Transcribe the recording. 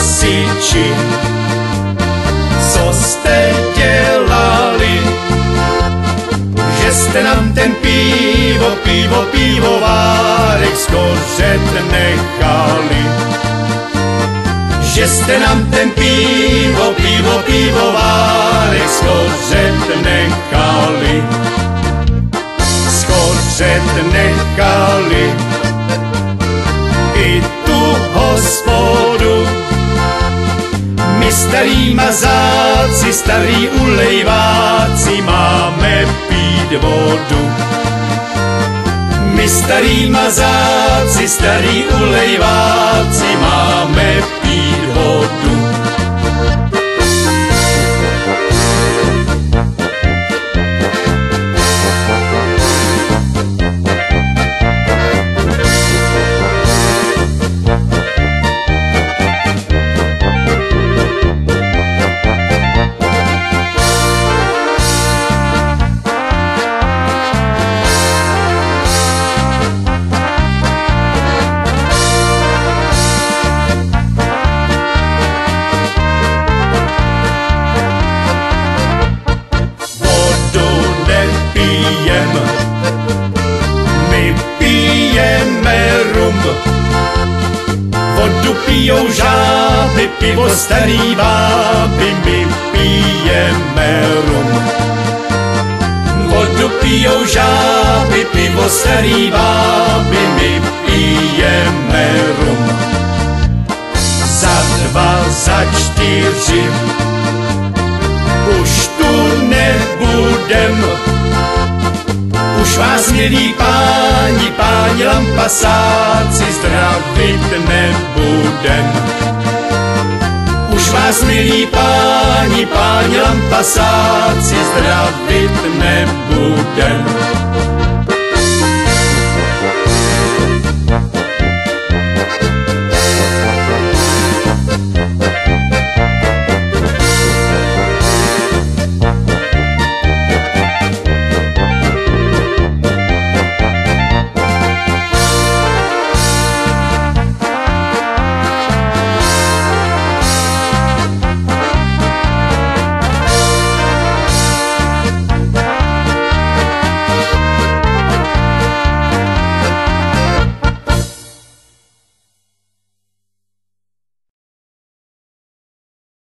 hasiči, co jste dělali, že jste nám ten pivovárek skořet nechali, že jste nám ten pivovárek skořet nechali, skořet nechali i tu hospodu. My starý mazáci, starý ulejváci máme pít vodu. My starý mazáci, starý ulejváci máme pít vodu. My pijeme rum, vodu pijou žáby, pivo starý báby, my pijeme rum. Vodu pijou žáby, pivo starý báby, my pijeme rum. Za 2, za 4 už tu nebudem. Už vás, milí páni lampasáci, zdravit nebudem. Už vás, milí páni lampasáci, zdravit nebudem.